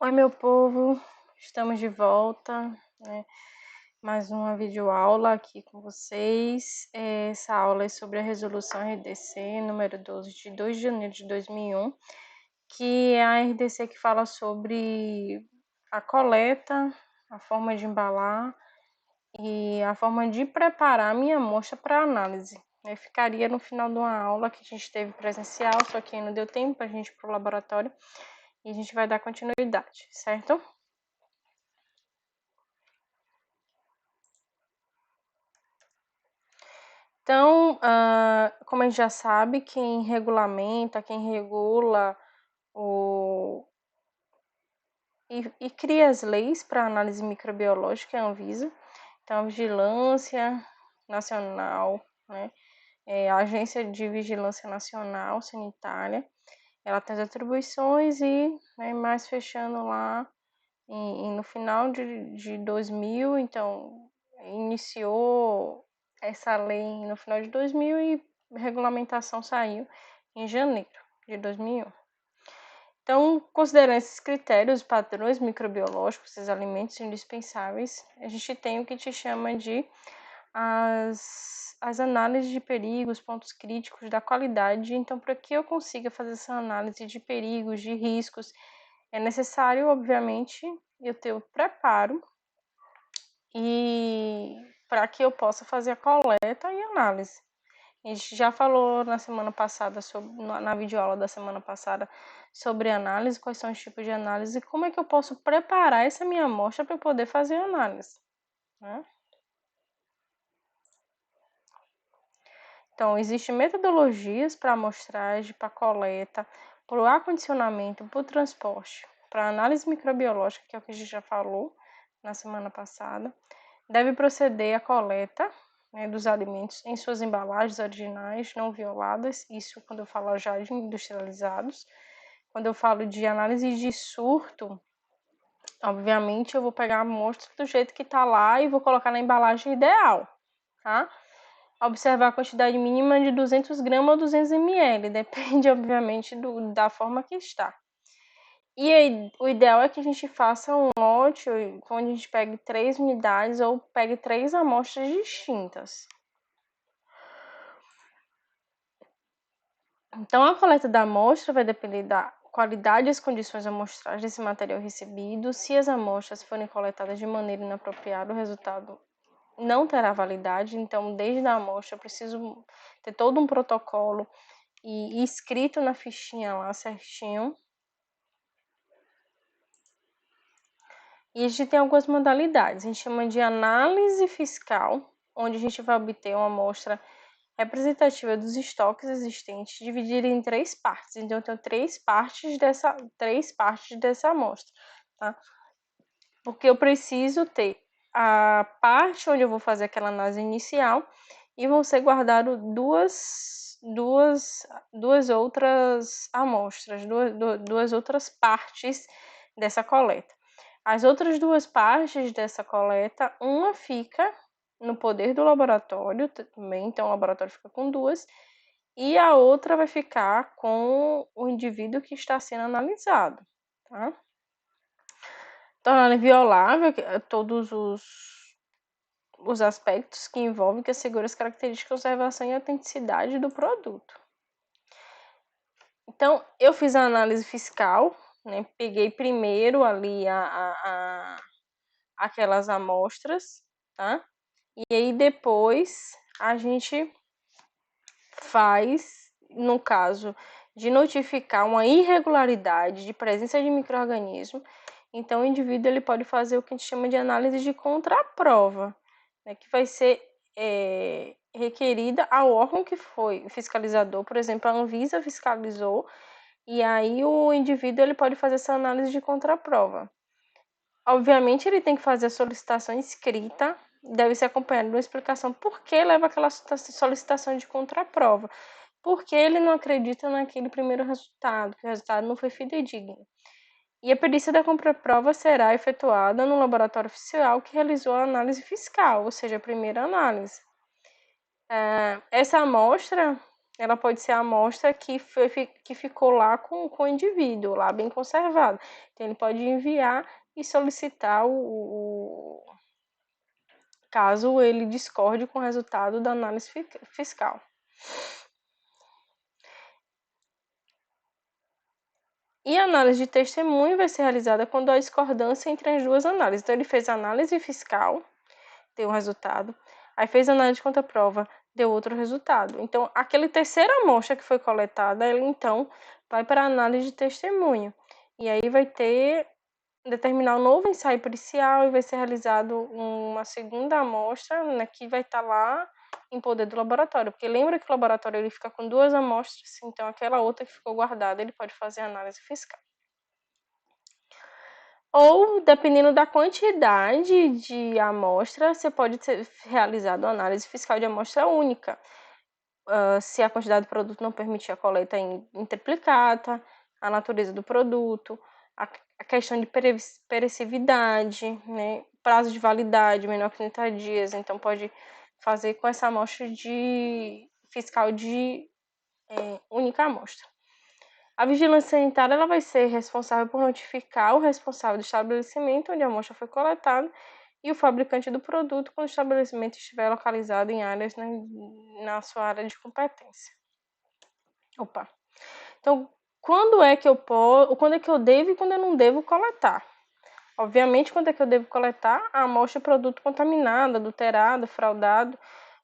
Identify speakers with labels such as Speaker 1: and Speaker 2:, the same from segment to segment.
Speaker 1: Oi, meu povo, estamos de volta, né? Mais uma videoaula aqui com vocês. Essa aula é sobre a resolução RDC número 12 de 2 de janeiro de 2001, que é a RDC que fala sobre a coleta, a forma de embalar e a forma de preparar a minha amostra para análise. Ficaria no final de uma aula que a gente teve presencial, só que não deu tempo para a gente ir para o laboratório e a gente vai dar continuidade, certo? Então, como a gente já sabe, quem regulamenta, quem regula e cria as leis para análise microbiológica é a Anvisa. Então, a Vigilância Nacional, né, a Agência de Vigilância Nacional Sanitária, ela tem as atribuições e, né, mais fechando lá no final de 2000, então, iniciou essa lei no final de 2000 e a regulamentação saiu em janeiro de 2001. Então, considerando esses critérios, padrões microbiológicos, esses alimentos indispensáveis, a gente tem o que te chama de as análises de perigos, pontos críticos da qualidade. Então, para que eu consiga fazer essa análise de perigos, de riscos, é necessário, obviamente, eu ter o preparo e para que eu possa fazer a coleta e análise. A gente já falou na semana passada, na videoaula da semana passada, sobre análise, quais são os tipos de análise e como é que eu posso preparar essa minha amostra para poder fazer a análise, né? Então, existem metodologias para amostragem, para coleta, para o acondicionamento, para o transporte, para análise microbiológica, que é o que a gente já falou na semana passada. Deve proceder à coleta, né, dos alimentos em suas embalagens originais, não violadas, isso quando eu falo já de industrializados. Quando eu falo de análise de surto, obviamente eu vou pegar a amostra do jeito que está lá e vou colocar na embalagem ideal, tá? Observar a quantidade mínima de 200 gramas ou 200 ml, depende, obviamente, da forma que está. E aí, o ideal é que a gente faça um lote onde a gente pegue 3 unidades ou pegue 3 amostras distintas. Então, a coleta da amostra vai depender da qualidade e as condições amostrais desse material recebido. Se as amostras forem coletadas de maneira inapropriada, o resultado não terá validade. Então, desde a amostra, eu preciso ter todo um protocolo e escrito na fichinha lá certinho. E a gente tem algumas modalidades. A gente chama de análise fiscal, onde a gente vai obter uma amostra representativa dos estoques existentes, dividida em 3 partes. Então, eu tenho 3 partes dessa amostra, tá? Porque eu preciso ter a parte onde eu vou fazer aquela análise inicial e vão ser guardadas duas outras amostras, duas outras partes dessa coleta. As outras 2 partes dessa coleta, uma fica no poder do laboratório também, então o laboratório fica com 2, e a outra vai ficar com o indivíduo que está sendo analisado, tá? Tornando inviolável todos os aspectos que envolvem que assegura as características de conservação e autenticidade do produto. Então, eu fiz a análise fiscal, né? Peguei primeiro ali aquelas amostras, tá? E aí depois a gente faz, no caso de notificar uma irregularidade de presença de micro-organismo, então o indivíduo ele pode fazer o que a gente chama de análise de contraprova, né, que vai ser requerida ao órgão que foi fiscalizador. Por exemplo, a Anvisa fiscalizou e aí o indivíduo ele pode fazer essa análise de contraprova. Obviamente, ele tem que fazer a solicitação escrita, deve ser acompanhada de uma explicação por que leva aquela solicitação de contraprova. Porque ele não acredita naquele primeiro resultado, que o resultado não foi fidedigno. E a perícia da contraprova será efetuada no laboratório oficial que realizou a análise fiscal, ou seja, a primeira análise. Essa amostra, ela pode ser a amostra que ficou lá com o indivíduo, lá bem conservado. Então, ele pode enviar e solicitar caso ele discorde com o resultado da análise fiscal. E a análise de testemunho vai ser realizada quando há discordância entre as duas análises. Então, ele fez a análise fiscal, deu um resultado, aí fez a análise de contraprova, deu outro resultado. Então, aquele terceira amostra que foi coletada, ele então vai para a análise de testemunho. E aí vai determinar um novo ensaio pericial e vai ser realizado uma segunda amostra, né, que vai estar lá em poder do laboratório. Porque lembra que o laboratório ele fica com 2 amostras, então aquela outra que ficou guardada ele pode fazer a análise fiscal. Ou, dependendo da quantidade de amostra, você pode ter realizado a análise fiscal de amostra única. Se a quantidade do produto não permitir a coleta em triplicata, a natureza do produto, a questão de perecividade, né, prazo de validade menor que 30 dias, então pode fazer com essa amostra fiscal de única amostra. A vigilância sanitária ela vai ser responsável por notificar o responsável do estabelecimento onde a amostra foi coletada e o fabricante do produto quando o estabelecimento estiver localizado em áreas na sua área de competência. Então, quando é que eu devo e quando eu não devo coletar? Obviamente, quando é que eu devo coletar a amostra de produto contaminado, adulterado, fraudado,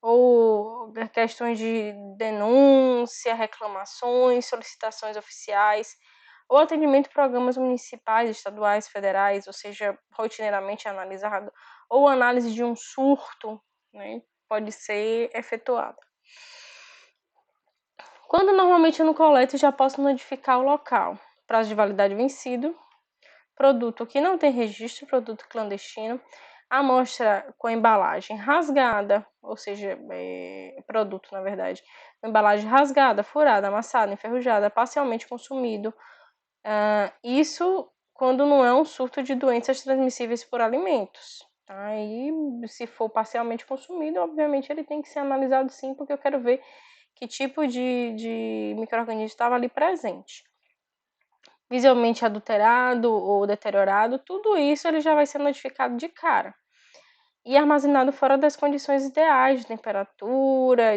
Speaker 1: ou questões de denúncia, reclamações, solicitações oficiais, ou atendimento a programas municipais, estaduais, federais, ou seja, rotineiramente analisado, ou análise de um surto, né, pode ser efetuada. Quando normalmente eu não coleto, já posso notificar o local. Prazo de validade vencido, produto que não tem registro, produto clandestino, amostra com embalagem rasgada, ou seja, produto, na verdade, com embalagem rasgada, furada, amassada, enferrujada, parcialmente consumido. Isso quando não é um surto de doenças transmissíveis por alimentos. Aí, se for parcialmente consumido, obviamente ele tem que ser analisado sim, porque eu quero ver que tipo de micro-organismo estava ali presente. Visualmente adulterado ou deteriorado, tudo isso ele já vai ser notificado de cara. E armazenado fora das condições ideais de temperatura,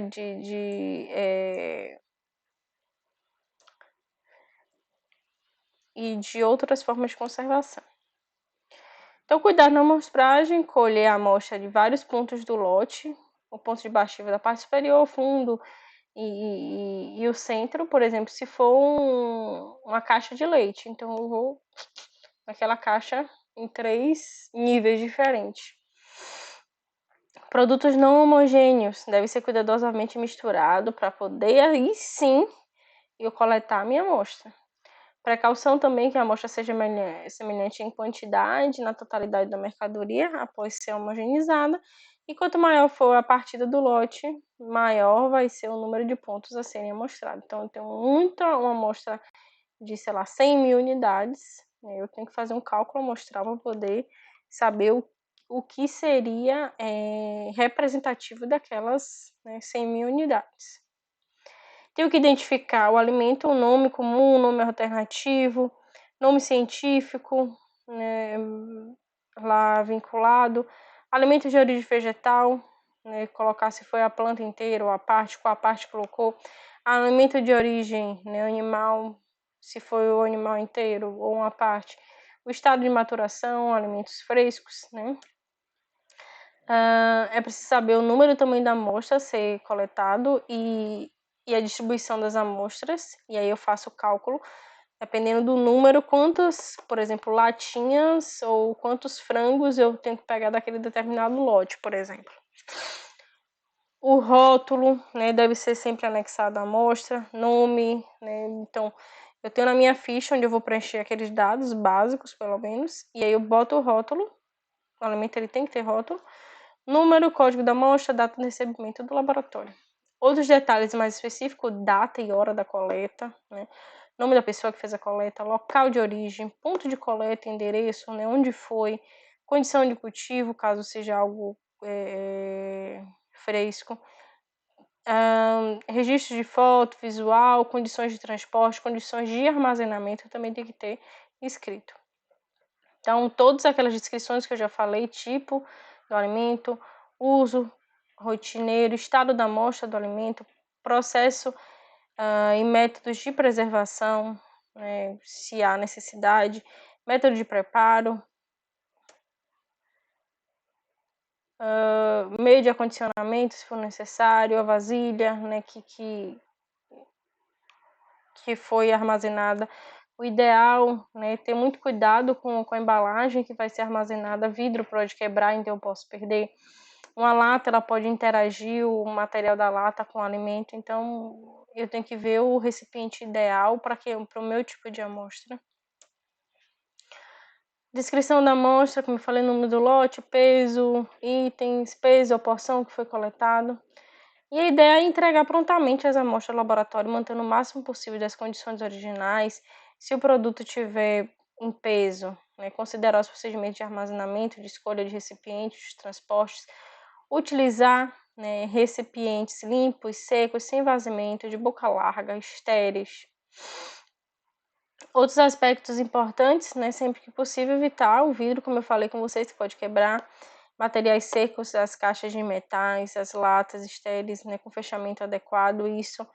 Speaker 1: e de outras formas de conservação. Então, cuidar na amostragem, colher a amostra de vários pontos do lote, o ponto de baixo da parte superior, o fundo e o centro, por exemplo, se for uma caixa de leite. Então, eu vou naquela caixa em 3 níveis diferentes. Produtos não homogêneos devem ser cuidadosamente misturados para poder, aí sim, eu coletar a minha amostra. Precaução também que a amostra seja semelhante em quantidade na totalidade da mercadoria após ser homogeneizada. E quanto maior for a partida do lote, maior vai ser o número de pontos a serem amostrados. Então, eu tenho uma amostra de, 100 mil unidades. Eu tenho que fazer um cálculo amostral para poder saber o que seria representativo daquelas 100 mil unidades. Tenho que identificar o alimento, o nome comum, o nome alternativo, nome científico, né, lá vinculado, alimento de origem vegetal, né, colocar se foi a planta inteira ou a parte, qual a parte colocou, alimento de origem animal, se foi o animal inteiro ou uma parte, o estado de maturação, alimentos frescos, né? É preciso saber o número e tamanho da amostra a ser coletado e a distribuição das amostras, e aí eu faço o cálculo, dependendo do número, quantas, por exemplo, latinhas ou quantos frangos eu tenho que pegar daquele determinado lote, por exemplo. O rótulo, né, deve ser sempre anexado à amostra, nome, né, então eu tenho na minha ficha onde eu vou preencher aqueles dados básicos, pelo menos, e aí eu boto o rótulo, o alimento ele tem que ter rótulo, número, código da amostra, data de recebimento do laboratório. Outros detalhes mais específicos, data e hora da coleta, né? Nome da pessoa que fez a coleta, local de origem, ponto de coleta, endereço, né? Onde foi, condição de cultivo, caso seja algo fresco, registro de foto, visual, condições de transporte, condições de armazenamento também tem que ter escrito. Então, todas aquelas descrições que eu já falei, tipo do alimento, uso rotineiro, estado da amostra do alimento, processo e métodos de preservação, né, se há necessidade, método de preparo, meio de acondicionamento, se for necessário, a vasilha, né, que foi armazenada. O ideal, né, ter muito cuidado com a embalagem que vai ser armazenada. Vidro pode quebrar, então eu posso perder. Uma lata, ela pode interagir o material da lata com o alimento, então eu tenho que ver o recipiente ideal para o meu tipo de amostra. Descrição da amostra, como eu falei, número do lote, peso, itens, peso ou porção que foi coletado. E a ideia é entregar prontamente as amostras ao laboratório, mantendo o máximo possível das condições originais. Se o produto tiver em peso, né, considerar os procedimentos de armazenamento, de escolha de recipientes, de transportes, utilizar, né, recipientes limpos, secos, sem vazamento, de boca larga, estéreis. Outros aspectos importantes, né, sempre que possível, evitar o vidro, como eu falei com vocês, que pode quebrar. Materiais secos, as caixas de metais, as latas estéreis, né, com fechamento adequado, isso,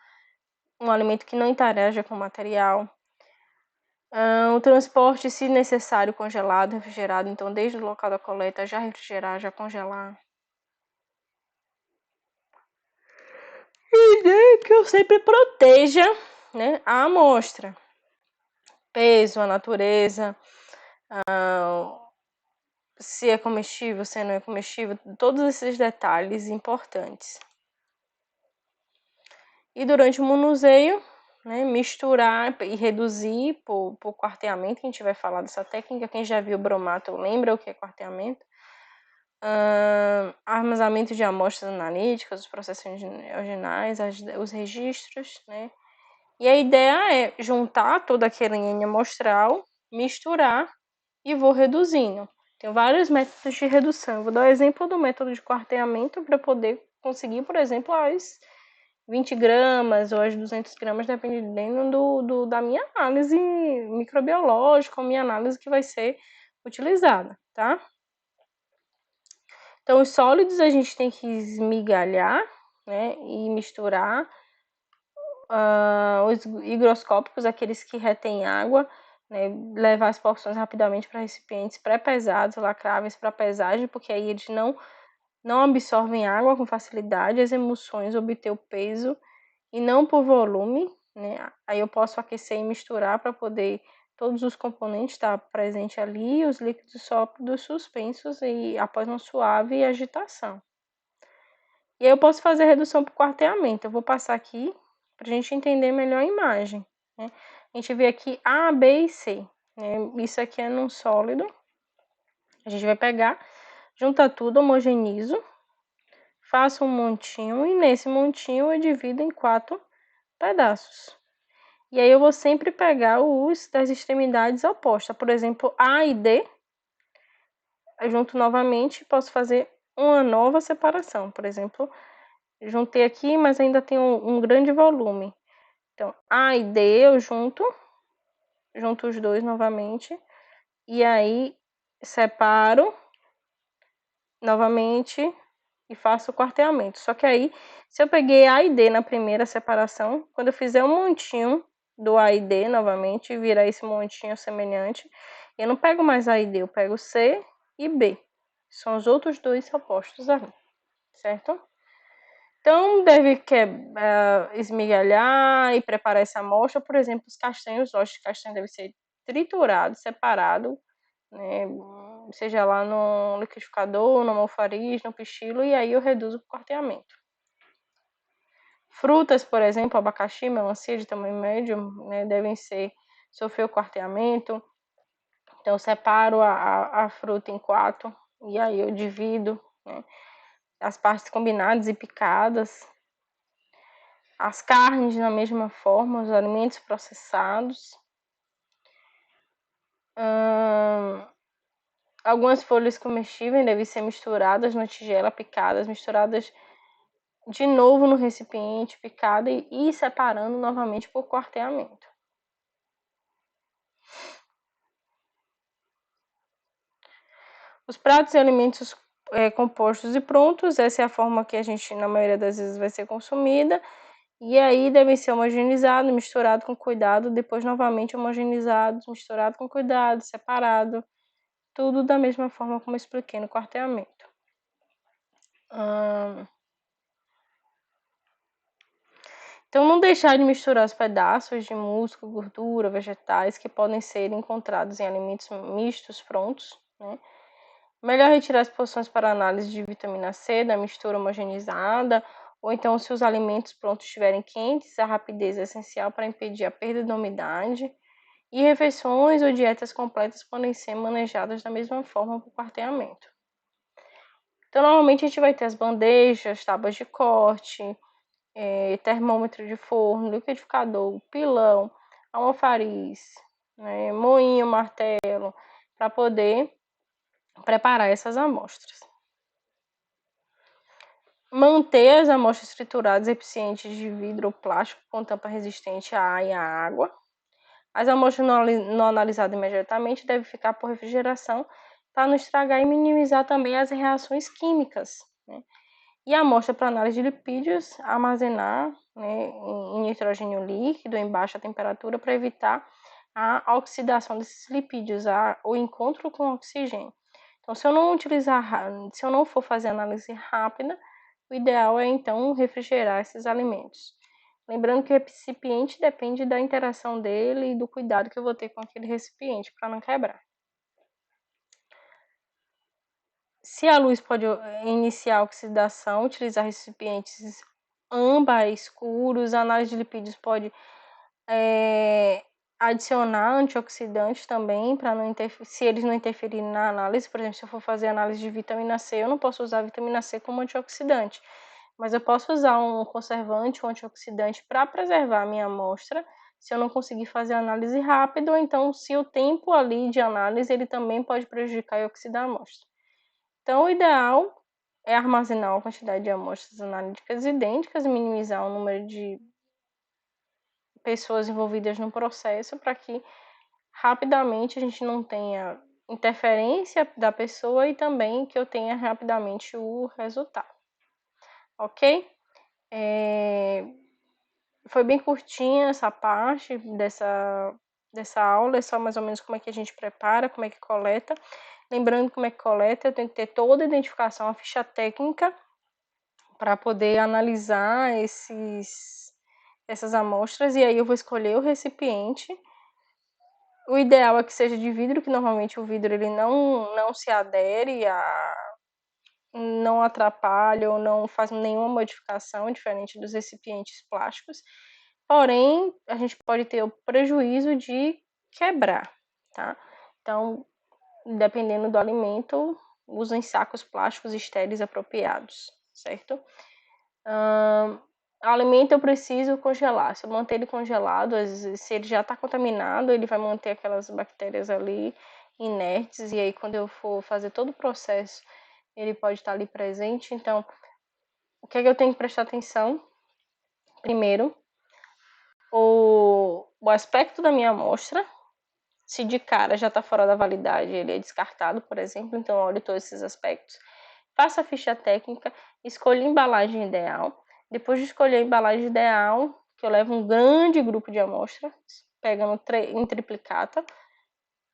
Speaker 1: um alimento que não interaja com o material. O transporte, se necessário, congelado, refrigerado, então desde o local da coleta, já refrigerar, já congelar. E que eu sempre proteja, né, a amostra. Peso, a natureza, se é comestível, se não é comestível, todos esses detalhes importantes. E durante o manuseio, né, misturar e reduzir por quarteamento, que a gente vai falar dessa técnica. Quem já viu bromato lembra o que é quarteamento. Armazenamento de amostras analíticas, os processos originais, os registros, né? E a ideia é juntar toda aquela linha amostral, misturar e vou reduzindo. Tem vários métodos de redução. Eu vou dar o exemplo do método de quarteamento para poder conseguir, por exemplo, as 20 gramas ou as 200 gramas, dependendo da minha análise microbiológica ou minha análise que vai ser utilizada, tá? Então, os sólidos a gente tem que esmigalhar, né, e misturar. Os higroscópicos, aqueles que retêm água, né, levar as porções rapidamente para recipientes pré-pesados, lacráveis para pesagem, porque aí eles não absorvem água com facilidade, as emulsões obter o peso e não por volume, né? Aí eu posso aquecer e misturar para poder todos os componentes estar presentes ali, os líquidos sólidos suspensos e após uma suave agitação. E aí eu posso fazer redução por quarteamento. Eu vou passar aqui para a gente entender melhor a imagem, né? A gente vê aqui A, B e C, né? Isso aqui é num sólido. A gente vai pegar, junta tudo, homogenizo, faço um montinho e nesse montinho eu divido em 4 pedaços. E aí eu vou sempre pegar os das extremidades opostas. Por exemplo, A e D, eu junto novamente, posso fazer uma nova separação. Por exemplo, juntei aqui, mas ainda tem um grande volume. Então, A e D eu junto os dois novamente. E aí, separo novamente e faço o quarteamento. Só que aí, se eu peguei A e D na primeira separação, quando eu fizer um montinho do A e D novamente, virar esse montinho semelhante, eu não pego mais A e D, eu pego C e B. São os outros dois opostos ali, certo? Então, deve esmigalhar e preparar essa amostra. Por exemplo, os castanhos, os castanhos devem ser triturados, separados, né? Seja lá no liquidificador, no almofariz, no pichilo, e aí eu reduzo o quarteamento. Frutas, por exemplo, abacaxi, melancia de tamanho médio, né, devem sofrer o quarteamento. Então, eu separo a fruta em 4 e aí eu divido, né, as partes combinadas e picadas. As carnes, da mesma forma, os alimentos processados. Algumas folhas comestíveis devem ser misturadas na tigela, picadas, misturadas de novo no recipiente picado e separando novamente por quarteamento. Os pratos e alimentos compostos e prontos, essa é a forma que a gente, na maioria das vezes, vai ser consumida. E aí devem ser homogeneizados, misturados com cuidado, depois novamente homogeneizados, misturado com cuidado, separado. Tudo da mesma forma como eu expliquei no quarteamento. Então, não deixar de misturar os pedaços de músculo, gordura, vegetais que podem ser encontrados em alimentos mistos prontos, né? Melhor retirar as porções para análise de vitamina C da mistura homogeneizada, ou então, se os alimentos prontos estiverem quentes, a rapidez é essencial para impedir a perda da umidade. E refeições ou dietas completas podem ser manejadas da mesma forma para o quarteamento. Então, normalmente a gente vai ter as bandejas, tábuas de corte, termômetro de forno, liquidificador, pilão, almofariz, né, moinho, martelo, para poder preparar essas amostras. Manter as amostras trituradas e recipientes de vidro ou plástico com tampa resistente à ar e à água. As amostras não analisadas imediatamente devem ficar por refrigeração para não estragar e minimizar também as reações químicas, né? E a amostra para análise de lipídios, armazenar, né, em nitrogênio líquido em baixa temperatura para evitar a oxidação desses lipídios, o encontro com oxigênio. Então, se eu não for fazer análise rápida, o ideal é então refrigerar esses alimentos. Lembrando que o recipiente depende da interação dele e do cuidado que eu vou ter com aquele recipiente para não quebrar. Se a luz pode iniciar a oxidação, utilizar recipientes âmbar escuros, a análise de lipídios pode adicionar antioxidantes também, para não se eles não interferirem na análise. Por exemplo, se eu for fazer análise de vitamina C, eu não posso usar a vitamina C como antioxidante, mas eu posso usar um conservante ou antioxidante para preservar a minha amostra, se eu não conseguir fazer análise rápida, ou então se o tempo ali de análise ele também pode prejudicar e oxidar a amostra. Então, o ideal é armazenar uma quantidade de amostras analíticas idênticas e minimizar o número de pessoas envolvidas no processo para que rapidamente a gente não tenha interferência da pessoa e também que eu tenha rapidamente o resultado. Ok? Foi bem curtinha essa parte dessa aula, é só mais ou menos como é que a gente prepara, como é que coleta. Lembrando como é que coleta, eu tenho que ter toda a identificação, a ficha técnica, para poder analisar essas amostras, e aí eu vou escolher o recipiente. O ideal é que seja de vidro, que normalmente o vidro ele não se adere, não atrapalha ou não faz nenhuma modificação, diferente dos recipientes plásticos. Porém, a gente pode ter o prejuízo de quebrar, tá? Então, dependendo do alimento, usem sacos plásticos estéreis apropriados, certo? Alimento eu preciso congelar. Se eu manter ele congelado, às vezes, se ele já está contaminado, ele vai manter aquelas bactérias ali inertes, e aí quando eu for fazer todo o processo, ele pode estar ali presente. Então, o que é que eu tenho que prestar atenção? Primeiro, o aspecto da minha amostra. Se de cara já está fora da validade, ele é descartado, por exemplo. Então, olhe todos esses aspectos. Faça a ficha técnica, escolha a embalagem ideal. Depois de escolher a embalagem ideal, que eu levo um grande grupo de amostras, pegando em triplicata,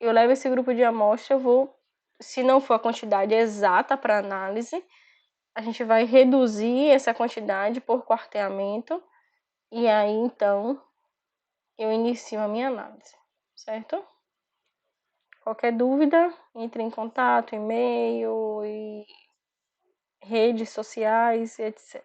Speaker 1: eu levo esse grupo de amostra, eu vou, se não for a quantidade exata para análise, a gente vai reduzir essa quantidade por quarteamento, e aí então eu inicio a minha análise, certo? Qualquer dúvida, entre em contato, e-mail, e redes sociais, etc.